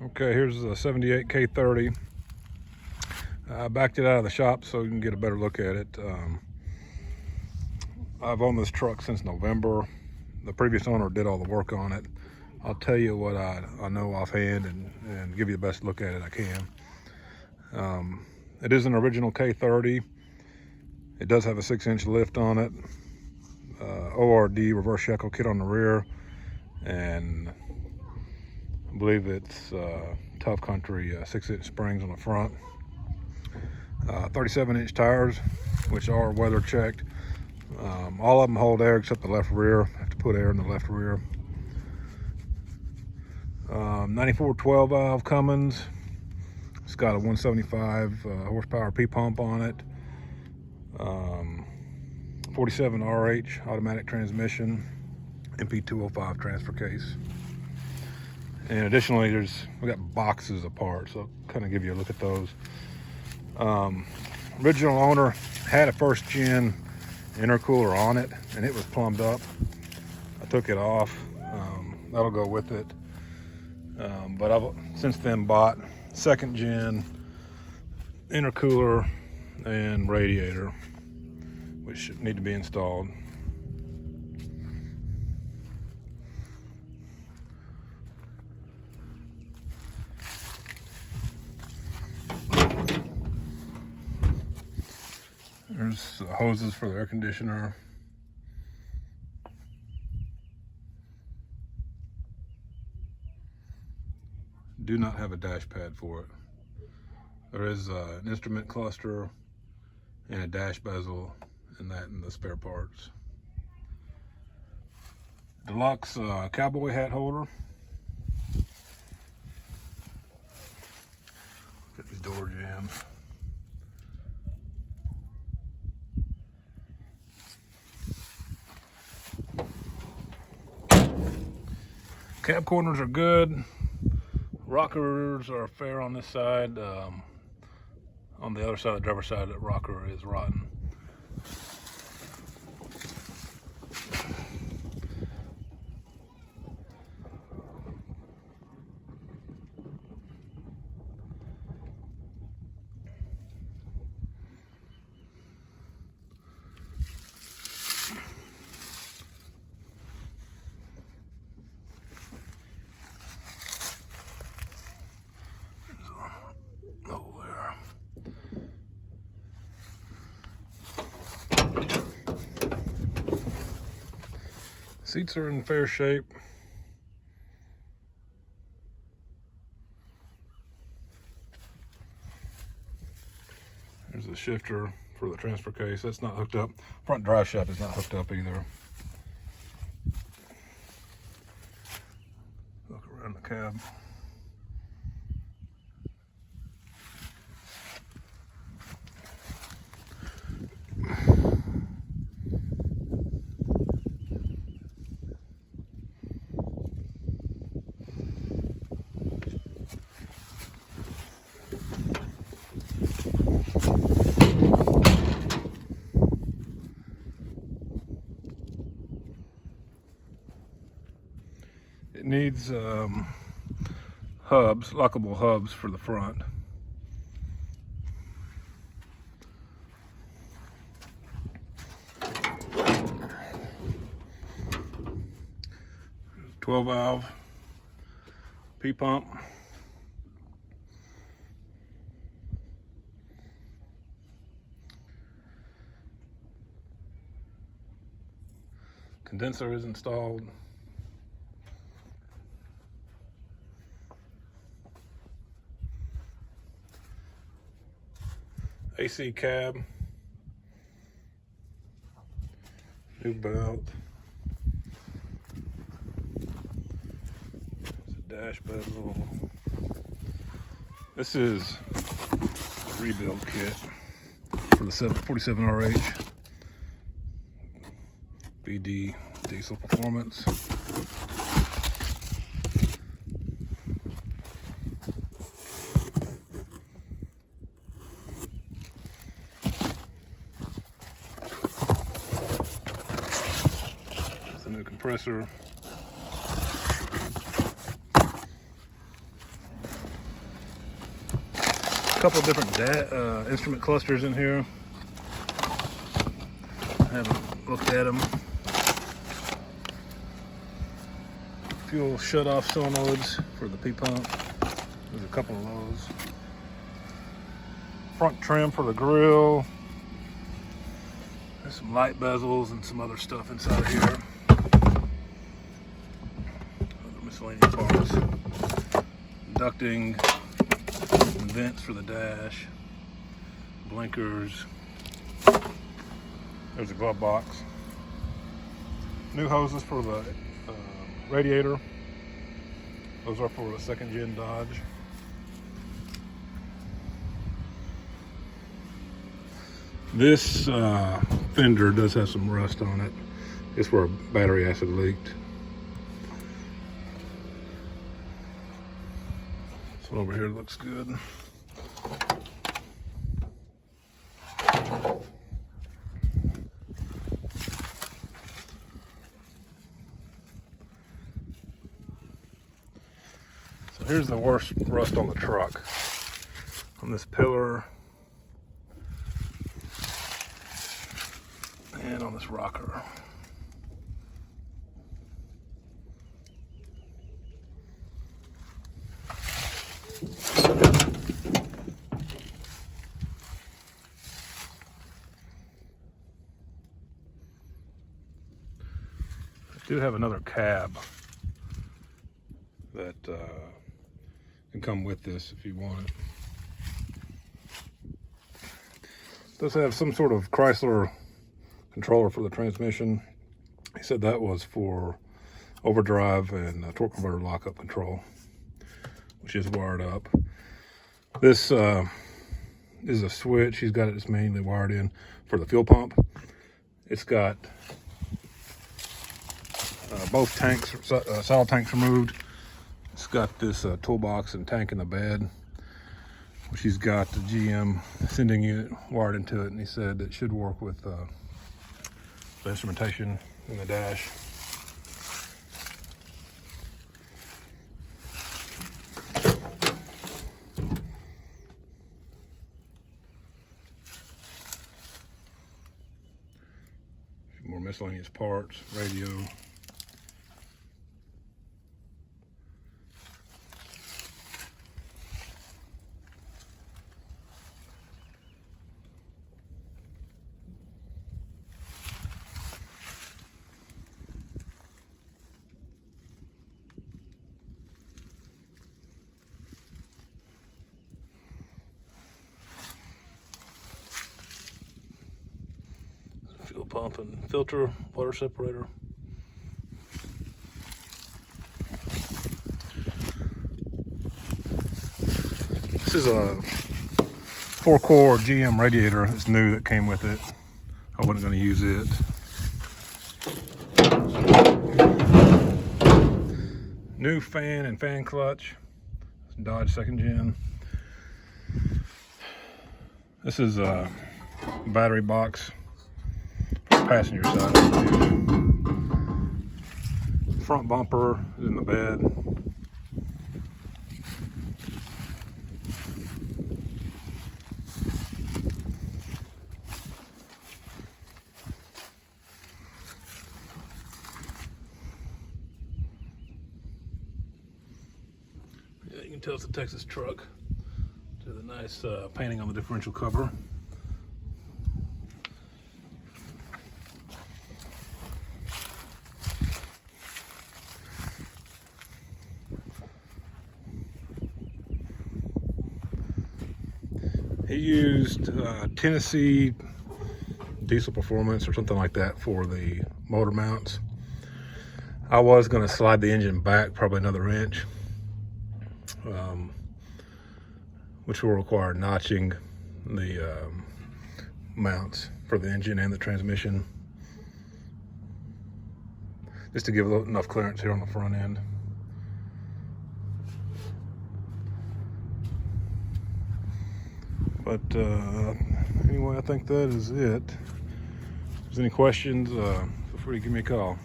Okay, here's a 78 K30. I backed it out of the shop so you can get a better look at it. I've owned this truck since November. The previous owner did all the work on it. I'll tell you what I know offhand and give you the best look at it I can. It is an original K30. It does have a 6-inch lift on it, ORD reverse shekel kit on the rear, and I believe it's Tough Country 6-inch springs on the front. 37-inch tires, which are weather checked. All of them hold air except the left rear. I have to put air in the left rear. 94 12 valve Cummins. It's got a 175 horsepower P pump on it. 47 RH automatic transmission, MP205 transfer case. And additionally, we got boxes of parts, so I'll kind of give you a look at those. Original owner had a first gen intercooler on it, and it was plumbed up. I took it off. That'll go with it. But I've since then bought second gen intercooler and radiator, which need to be installed. There's hoses for the air conditioner. Do not have a dash pad for it. There is an instrument cluster and a dash bezel, and that in the spare parts. Deluxe cowboy hat holder. Get these door jambs. Cab corners are good. Rockers are fair on this side. On the other side, the driver's side, that rocker is rotten. Seats are in fair shape. There's the shifter for the transfer case. That's not hooked up. Front drive shaft is not hooked up either. Look around the cab. It needs hubs, lockable hubs for the front. There's a 12 valve P pump. Condenser is installed. AC cab, new belt, there's a dash bezel. This is a rebuild kit for the 47 RH BD diesel performance. The new compressor. couple of different instrument clusters in here. I haven't looked at them. Fuel shut-off solenoids for the P-pump. There's a couple of those. Front trim for the grill. There's some light bezels and some other stuff inside of here. Other miscellaneous parts. Ducting and vents for the dash. Blinkers. There's a glove box. New hoses for the radiator. Those are for a second gen Dodge. This fender does have some rust on it. It's where battery acid leaked. This one over here looks good. So here's the worst rust on the truck. On this pillar and on this rocker. I do have another cab that can come with this if you want it. It does have some sort of Chrysler controller for the transmission. He said that was for overdrive and torque converter lockup control, which is wired up. This is a switch. He's got it just mainly wired in for the fuel pump. It's got both tanks, solid tanks removed. It's got this toolbox and tank in the bed, which he's got the GM sending unit wired into it, and he said it should work with the instrumentation in the dash. More miscellaneous parts, radio. Fuel pump and filter, water separator. This is a 4-core GM radiator. It's new that came with it. I wasn't going to use it. New fan and fan clutch. Dodge second gen. This is a battery box. Passenger side. Front bumper is in the bed. Yeah, you can tell it's a Texas truck. To the nice painting on the differential cover. He used Tennessee Diesel Performance or something like that for the motor mounts. I was going to slide the engine back probably another inch, which will require notching the mounts for the engine and the transmission, just to give enough clearance here on the front end. But anyway, I think that is it. If there's any questions, feel free to give me a call.